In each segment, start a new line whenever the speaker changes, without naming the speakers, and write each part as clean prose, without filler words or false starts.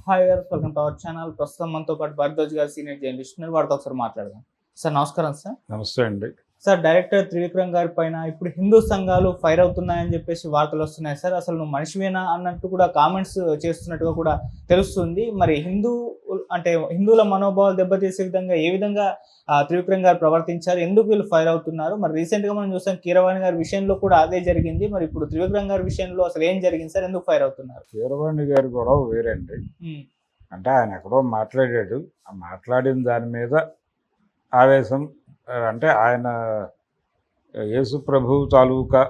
Hi గారు, welcome to our channel. ప్రస్తుతం మనతో పాటు భరద్వాజ్ గారు సీనియర్ జర్నలిస్ట్ ఉన్నారు. వారితో ఒకసారి మాట్లాడదాం. సార్ నమస్కారం. సార్
నమస్తే అండి.
సార్, డైరెక్టర్ త్రివిక్రమ్ గారి పైన ఇప్పుడు హిందూ సంఘాలు ఫైర్ అవుతున్నాయని చెప్పేసి వార్తలు వస్తున్నాయి. సార్, అసలు నువ్వు మనిషివేనా అన్నట్టు కూడా కామెంట్స్ చేస్తున్నట్టుగా కూడా తెలుస్తుంది. మరి హిందువుల మనోభావాలు దెబ్బతీసే విధంగా ఏ విధంగా త్రివిక్రమ్ గారు ప్రవర్తించారు, ఎందుకు వీళ్ళు ఫైర్ అవుతున్నారు? మరి రీసెంట్ గా మనం చూసాం కీరవాణి గారి విషయంలో కూడా అదే జరిగింది. మరి ఇప్పుడు త్రివిక్రమ్ గారి విషయంలో అసలు ఏం జరిగింది సార్, ఎందుకు ఫైర్ అవుతున్నారు?
కీరవాణి గారు కూడా వేరండి. అంటే ఆయన ఎక్కడో మాట్లాడాడు, ఆ మాట్లాడిన దాని మీద ఆవేశం. అంటే ఆయన యేసు ప్రభు తాలూకా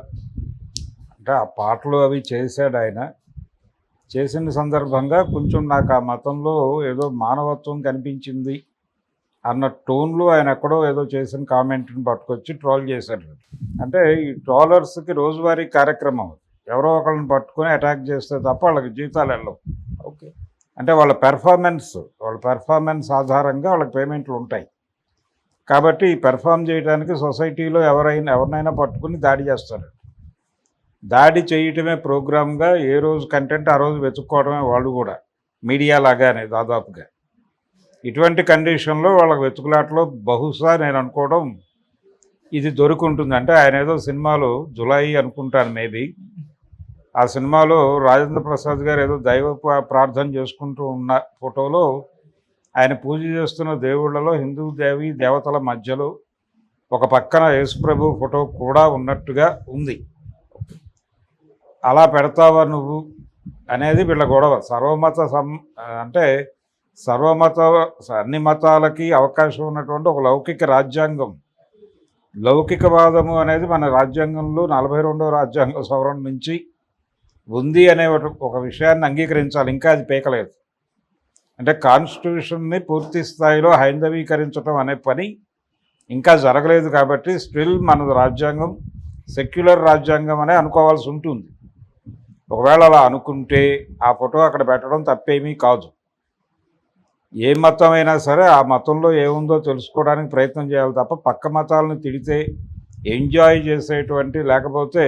అంటే ఆ పాటలు అవి చేశాడు. ఆయన చేసిన సందర్భంగా కొంచెం నాకు ఆ మతంలో ఏదో మానవత్వం కనిపించింది అన్న టోన్లో ఆయన ఎక్కడో ఏదో చేసిన కామెంట్ని పట్టుకొచ్చి ట్రోల్ చేశారు. అంటే ఈ ట్రోలర్స్కి రోజువారీ కార్యక్రమం, ఎవరో ఒకళ్ళని పట్టుకొని అటాక్ చేస్తే తప్ప వాళ్ళకి జీతాలు వెళ్ళవు.
ఓకే,
అంటే వాళ్ళ పెర్ఫార్మెన్స్ ఆధారంగా వాళ్ళకి పేమెంట్లు ఉంటాయి. కాబట్టి పెర్ఫామ్ చేయడానికి సొసైటీలో ఎవరినైనా పట్టుకుని దాడి చేస్తారు. దాడి చేయటమే ప్రోగ్రామ్గా, ఏ రోజు కంటెంట్ ఆ రోజు వెతుక్కోవడమే వాళ్ళు కూడా, మీడియా లాగానే దాదాపుగా. ఇటువంటి కండిషన్లో వాళ్ళకి వెతుకులాటలో బహుశా నేను అనుకోవడం ఇది దొరుకుంటుంది. అంటే ఆయన ఏదో సినిమాలో జులాయి అనుకుంటాను మేబీ, ఆ సినిమాలో రాజేంద్ర ప్రసాద్ గారు ఏదో దైవ ప్రార్థన చేసుకుంటూ ఉన్న ఫోటోలో ఆయన పూజ చేస్తున్న దేవుళ్లలో హిందూ దేవతల మధ్యలో ఒక పక్కన యేసుప్రభు ఫోటో కూడా ఉన్నట్టుగా ఉంది. అలా పెడతావా నువ్వు అనేది వీళ్ళ గొడవ. అన్ని మతాలకి అవకాశం ఉన్నటువంటి ఒక లౌకిక రాజ్యాంగం, లౌకికవాదము అనేది మన రాజ్యాంగంలో 42వ రాజ్యాంగ సవరణ నుంచి ఉంది అనే ఒక విషయాన్ని అంగీకరించాలి. ఇంకా అది పీకలేదు. అంటే కాన్స్టిట్యూషన్ని పూర్తి స్థాయిలో హైందవీకరించడం అనే పని ఇంకా జరగలేదు. కాబట్టి స్టిల్ మన రాజ్యాంగం సెక్యులర్ రాజ్యాంగం అనే అనుకోవాల్సి ఉంటుంది. ఒకవేళ అలా అనుకుంటే ఆ ఫోటో అక్కడ పెట్టడం తప్పేమీ కాదు. ఏ మతం అయినా సరే ఆ మతంలో ఏముందో తెలుసుకోవడానికి ప్రయత్నం చేయాలి తప్ప పక్క మతాలను తిడితే ఎంజాయ్ చేసేటువంటి, లేకపోతే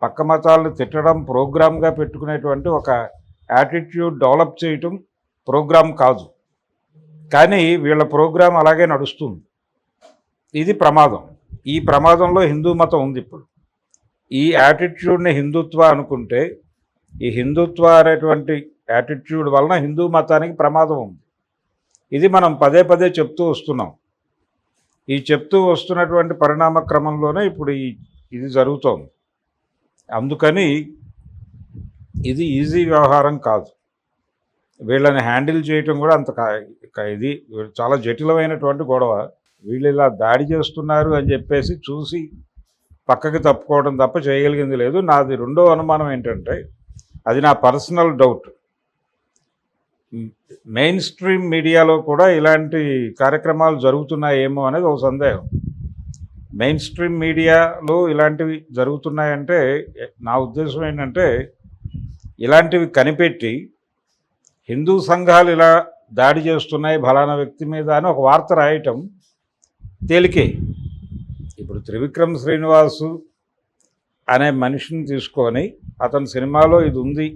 పక్క మతాలను తిట్టడం ప్రోగ్రామ్గా పెట్టుకునేటువంటి ఒక యాటిట్యూడ్ డెవలప్ చేయటం ప్రోగ్రాం కాదు. కానీ వీళ్ళ ప్రోగ్రాం అలాగే నడుస్తుంది. ఇది ప్రమాదం. ఈ ప్రమాదంలో హిందూ మతం ఉంది. ఇప్పుడు ఈ యాటిట్యూడ్ని హిందుత్వ అనుకుంటే, ఈ హిందుత్వ అనేటువంటి యాటిట్యూడ్ వలన హిందూ మతానికి ప్రమాదం ఉంది. ఇది మనం పదే పదే చెప్తూ వస్తున్నాం. ఈ చెప్తూ వస్తున్నటువంటి పరిణామ క్రమంలోనే ఇప్పుడు ఇది జరుగుతోంది. అందుకని ఇది ఈజీ వ్యవహారం కాదు. వీళ్ళని హ్యాండిల్ చేయటం కూడా ఇది చాలా జటిలమైనటువంటి గొడవ. వీళ్ళు ఇలా దాడి చేస్తున్నారు అని చెప్పేసి చూసి పక్కకి తప్పుకోవడం తప్ప చేయగలిగింది లేదు. నాది రెండో అనుమానం ఏంటంటే, అది నా పర్సనల్ డౌట్, మెయిన్ స్ట్రీమ్ మీడియాలో కూడా ఇలాంటి కార్యక్రమాలు జరుగుతున్నాయేమో అనేది ఒక సందేహం. మెయిన్ స్ట్రీమ్ మీడియాలో ఇలాంటివి జరుగుతున్నాయంటే నా ఉద్దేశం ఏంటంటే, ఇలాంటివి కనిపెట్టి హిందూ సంఘాలు ఇలా దాడి చేస్తున్నాయి ఫలానా వ్యక్తి మీద అని ఒక వార్త రాయటం తేలికే. ఇప్పుడు త్రివిక్రమ్ శ్రీనివాసు అనే మనిషిని తీసుకొని అతని సినిమాలో ఇది ఉంది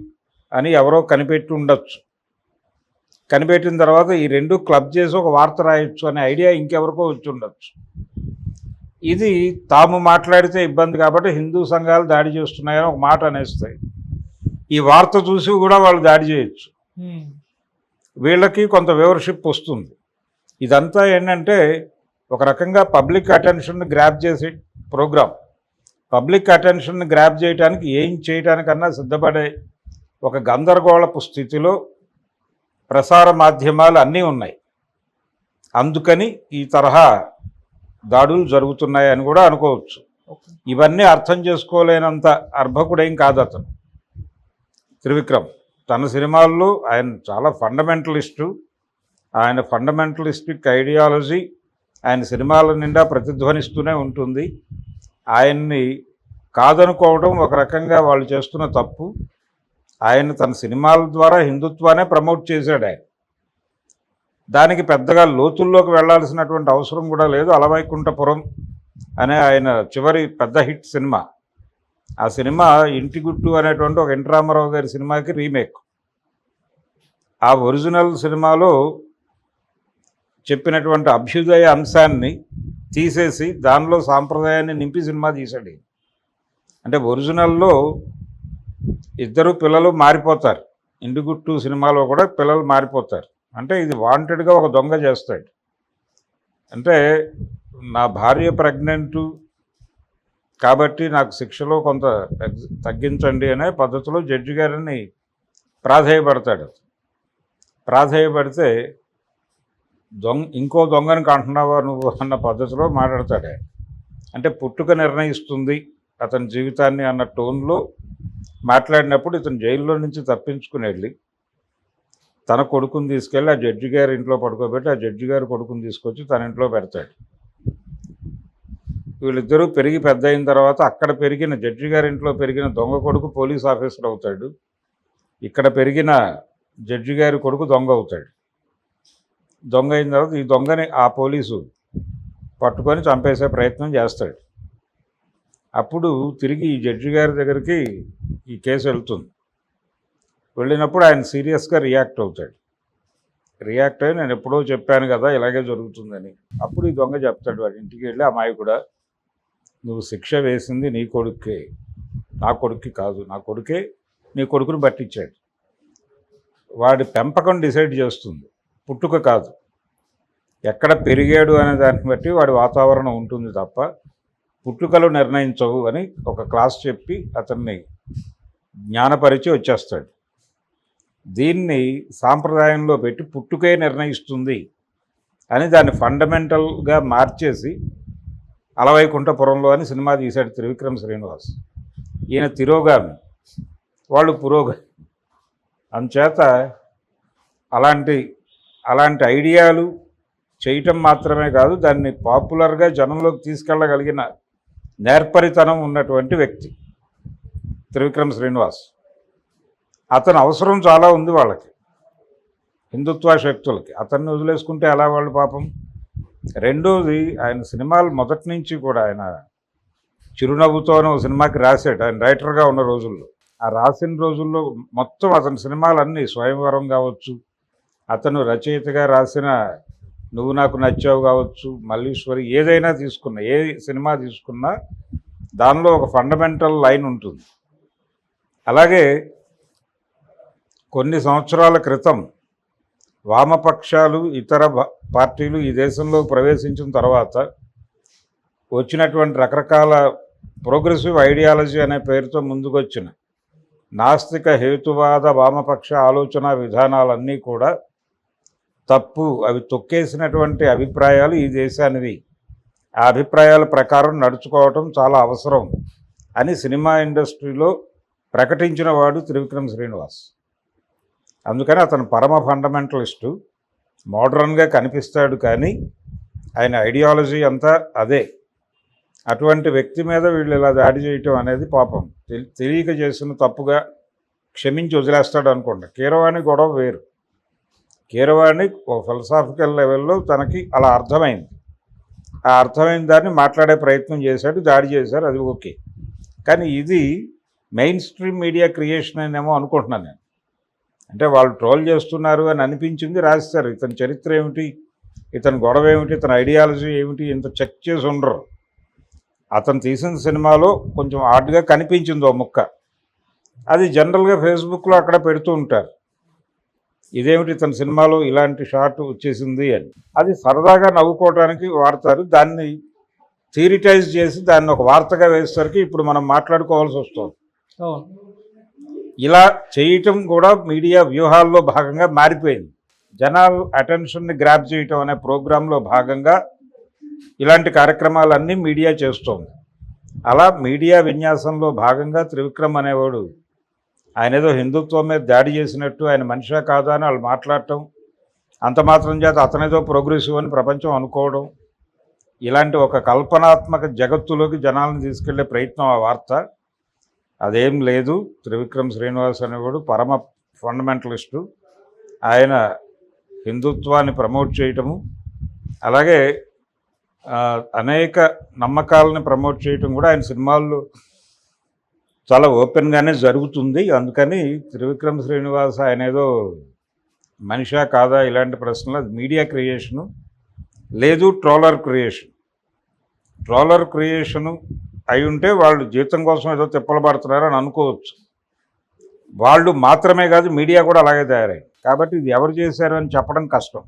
అని ఎవరో కనిపెట్టి ఉండొచ్చు. కనిపెట్టిన తర్వాత ఈ రెండు క్లబ్ చేసి ఒక వార్త రాయొచ్చు అనే ఐడియా ఇంకెవరికో వచ్చి ఉండొచ్చు. ఇది తాము మాట్లాడితే ఇబ్బంది కాబట్టి హిందూ సంఘాలు దాడి చేస్తున్నాయని ఒక మాట అనేస్తాయి. ఈ వార్త చూసి కూడా వాళ్ళు దాడి చేయొచ్చు. వీళ్ళకి కొంత వ్యూవర్షిప్ వస్తుంది. ఇదంతా ఏంటంటే ఒక రకంగా పబ్లిక్ అటెన్షన్ని గ్రాప్ చేసే ప్రోగ్రాం. పబ్లిక్ అటెన్షన్ని గ్రాప్ చేయడానికి ఏం చేయడానికన్నా సిద్ధపడే ఒక గందరగోళపు స్థితిలో ప్రసార మాధ్యమాలు అన్నీ ఉన్నాయి. అందుకని ఈ తరహా దాడులు జరుగుతున్నాయని కూడా అనుకోవచ్చు. ఇవన్నీ అర్థం చేసుకోలేనంత అర్భకుడేం కాదు అతను త్రివిక్రమ్. తన సినిమాల్లో ఆయన చాలా ఫండమెంటలిస్టు. ఆయన ఫండమెంటలిస్టిక్ ఐడియాలజీ ఆయన సినిమాల నిండా ప్రతిధ్వనిస్తూనే ఉంటుంది. ఆయన్ని కాదనుకోవడం ఒక రకంగా వాళ్ళు చేస్తున్న తప్పు. ఆయన తన సినిమాల ద్వారా హిందుత్వాన్ని ప్రమోట్ చేశాడు. ఆయన దానికి పెద్దగా లోతుల్లోకి వెళ్లాల్సినటువంటి అవసరం కూడా లేదు. అలవైకుంఠపురం అనే ఆయన చివరి పెద్ద హిట్ సినిమా, ఆ సినిమా ఇంటి గుట్టు అనేటువంటి ఒక ఎన్టీ రామారావు గారి సినిమాకి రీమేక్. ఆ ఒరిజినల్ సినిమాలో చెప్పినటువంటి అభ్యుదయ అంశాన్ని తీసేసి దానిలో సాంప్రదాయాన్ని నింపి సినిమా తీశాడు. అంటే ఒరిజినల్లో ఇద్దరు పిల్లలు మారిపోతారు. ఇండిగుట్టు సినిమాలో కూడా పిల్లలు మారిపోతారు. అంటే ఇది వాంటెడ్గా ఒక దొంగ చేస్తాడు. అంటే నా భార్య ప్రెగ్నెంటు కాబట్టి నాకు శిక్షలో కొంత తగ్గించండి అనే పద్ధతిలో జడ్జి గారిని ప్రాధేయపడతాడు. ప్రాధేయపడితే ఇంకో దొంగని కంటున్నావా నువ్వు అన్న పద్ధతిలో మాట్లాడతాడు. అంటే పుట్టుక నిర్ణయిస్తుంది అతని జీవితాన్ని అన్న టోన్లో మాట్లాడినప్పుడు ఇతను జైల్లో నుంచి తప్పించుకుని వెళ్ళి తన కొడుకుని తీసుకెళ్ళి ఆ జడ్జి గారి ఇంట్లో పడుకోబెట్టి ఆ జడ్జి గారి కొడుకుని తీసుకొచ్చి తన ఇంట్లో పెడతాడు. వీళ్ళిద్దరూ పెరిగి పెద్ద అయిన తర్వాత అక్కడ పెరిగిన జడ్జి గారి ఇంట్లో పెరిగిన దొంగ కొడుకు పోలీస్ ఆఫీసర్ అవుతాడు. ఇక్కడ పెరిగిన జడ్జి గారి కొడుకు దొంగ అవుతాడు. దొంగ అయిన తర్వాత ఈ దొంగని ఆ పోలీసు పట్టుకొని చంపేసే ప్రయత్నం చేస్తాడు. అప్పుడు తిరిగి ఈ జడ్జి గారి దగ్గరికి ఈ కేసు వెళ్తుంది. వెళ్ళినప్పుడు ఆయన సీరియస్గా రియాక్ట్ అవుతాడు. రియాక్ట్ అయ్యి నేను ఎప్పుడో చెప్పాను కదా ఇలాగే జరుగుతుందని. అప్పుడు ఈ దొంగ చెప్తాడు వాడి ఇంటికి వెళ్ళి, అమ్మాయి కూడా నువ్వు శిక్ష వేసింది నీ కొడుకే, నా కొడుక్కి కాదు, నా కొడుకే నీ కొడుకుని పట్టించాడు. వాడి పెంపకం డిసైడ్ చేస్తుంది, పుట్టుక కాదు. ఎక్కడ పెరిగాడు అనే దాన్ని బట్టి వాడి వాతావరణం ఉంటుంది తప్ప పుట్టుకలు నిర్ణయించవు అని ఒక క్లాస్ చెప్పి అతన్ని జ్ఞానపరిచి వచ్చేస్తాడు. దీన్ని సాంప్రదాయంలో పెట్టి పుట్టుకే నిర్ణయిస్తుంది అని దాన్ని ఫండమెంటల్గా మార్చేసి అలవైకుంఠపురంలో అని సినిమా తీశాడు త్రివిక్రమ్ శ్రీనివాస్. ఈయన తిరోగామి, వాళ్ళు పురోగామి. అందుచేత అలాంటి ఐడియాలు చేయటం మాత్రమే కాదు, దాన్ని పాపులర్గా జనంలోకి తీసుకెళ్ళగలిగిన నేర్పరితనం ఉన్నటువంటి వ్యక్తి త్రివిక్రమ్ శ్రీనివాస్. అతని అవసరం చాలా ఉంది వాళ్ళకి, హిందుత్వ శక్తులకి. అతన్ని వదిలేసుకుంటే ఎలా వాళ్ళు పాపం. రెండోది, ఆయన సినిమాలు మొదటి నుంచి కూడా ఆయన చిరునవ్వుతోనే ఒక సినిమాకి రాశాడు ఆయన రైటర్గా ఉన్న రోజుల్లో. ఆ రాసిన రోజుల్లో మొత్తం అతని సినిమాలన్నీ, స్వయంవరం కావచ్చు, అతను రచయితగా రాసిన నువ్వు నాకు నచ్చావు కావచ్చు, మల్లీశ్వరి, ఏదైనా తీసుకున్నా, ఏ సినిమా తీసుకున్నా దానిలో ఒక ఫండమెంటల్ లైన్ ఉంటుంది. అలాగే కొన్ని సంవత్సరాల క్రితం వామపక్షాలు ఇతర పార్టీలు ఈ దేశంలో ప్రవేశించిన తర్వాత వచ్చినటువంటి రకరకాల ప్రోగ్రెసివ్ ఐడియాలజీ అనే పేరుతో ముందుకొచ్చిన నాస్తిక హేతువాద వామపక్ష ఆలోచన విధానాలన్నీ కూడా తప్పు, అవి తొక్కేసినటువంటి అభిప్రాయాలు ఈ దేశానివి. ఆ అభిప్రాయాల ప్రకారం నడుచుకోవటం చాలా అవసరం అని సినిమా ఇండస్ట్రీలో ప్రకటించిన వాడు త్రివిక్రమ్ శ్రీనివాస్. అందుకని అతను పరమ ఫండమెంటలిస్టు, మోడర్న్గా కనిపిస్తాడు కానీ ఆయన ఐడియాలజీ అంతా అదే. అటువంటి వ్యక్తి మీద వీళ్ళు ఇలా దాడి చేయటం అనేది పాపం తెలియక చేసిన తప్పుగా క్షమించి వదిలేస్తాడు అనుకోండి. కీరవాణి గొడవ వేరు. కీరవాణి ఒక ఫిలసాఫికల్ లెవెల్లో తనకి అలా అర్థమైంది. ఆ అర్థమైన దాన్ని మాట్లాడే ప్రయత్నం చేశాడు, దాడి చేశారు, అది ఓకే. కానీ ఇది మెయిన్ స్ట్రీమ్ మీడియా క్రియేషన్ అనేమో అనుకుంటున్నాను నేను. అంటే వాళ్ళు ట్రోల్ చేస్తున్నారు అని అనిపించింది, రాస్తారు. ఇతని చరిత్ర ఏమిటి, ఇతని గొడవ ఏమిటి, ఇతని ఐడియాలజీ ఏమిటి, ఇంత చెక్ చేసి ఉండరు. అతను తీసిన సినిమాలో కొంచెం ఆర్డ్గా కనిపించింది ఓ ముక్క, అది జనరల్గా ఫేస్బుక్లో అక్కడ పెడుతూ ఉంటారు. ఇదేమిటి ఇతని సినిమాలో ఇలాంటి షాట్ వచ్చేసింది అని. అది సరదాగా నవ్వుకోవడానికి వాడతారు. దాన్ని థియరిటైజ్ చేసి దాన్ని ఒక వార్తగా వేసేసరికి ఇప్పుడు మనం మాట్లాడుకోవాల్సి వస్తుంది. ఇలా చేయటం కూడా మీడియా వ్యూహాల్లో భాగంగా మారిపోయింది. జనాలు అటెన్షన్ని గ్రాప్ చేయటం అనే ప్రోగ్రాంలో భాగంగా ఇలాంటి కార్యక్రమాలన్నీ మీడియా చేస్తోంది. అలా మీడియా విన్యాసంలో భాగంగా త్రివిక్రమ్ అనేవాడు ఆయన ఏదో హిందుత్వం మీద దాడి చేసినట్టు, ఆయన మనిషా కాదా అని వాళ్ళు మాట్లాడటం, అంత మాత్రం చేత అతనేదో ప్రోగ్రెసివ్ అని ప్రపంచం అనుకోవడం, ఇలాంటి ఒక కల్పనాత్మక జగత్తులోకి జనాలను తీసుకెళ్లే ప్రయత్నం ఆ వార్త. అదేం లేదు. త్రివిక్రమ్ శ్రీనివాస్ అనేవాడు పరమ ఫండమెంటలిస్టు. ఆయన హిందుత్వాన్ని ప్రమోట్ చేయటము, అలాగే అనేక నమ్మకాలని ప్రమోట్ చేయటం కూడా ఆయన సినిమాల్లో చాలా ఓపెన్గానే జరుగుతుంది. అందుకని త్రివిక్రమ్ శ్రీనివాస్ ఆయన ఏదో మనిషా కాదా ఇలాంటి ప్రశ్నలు అది మీడియా క్రియేషను, లేదు ట్రోలర్ క్రియేషన్. ట్రోలర్ క్రియేషను అయి ఉంటే వాళ్ళు జీతం కోసం ఏదో తిప్పలు పడుతున్నారని అనుకోవచ్చు. వాళ్ళు మాత్రమే కాదు, మీడియా కూడా అలాగే తయారైంది. కాబట్టి ఇది ఎవరు చేశారు అని చెప్పడం కష్టం.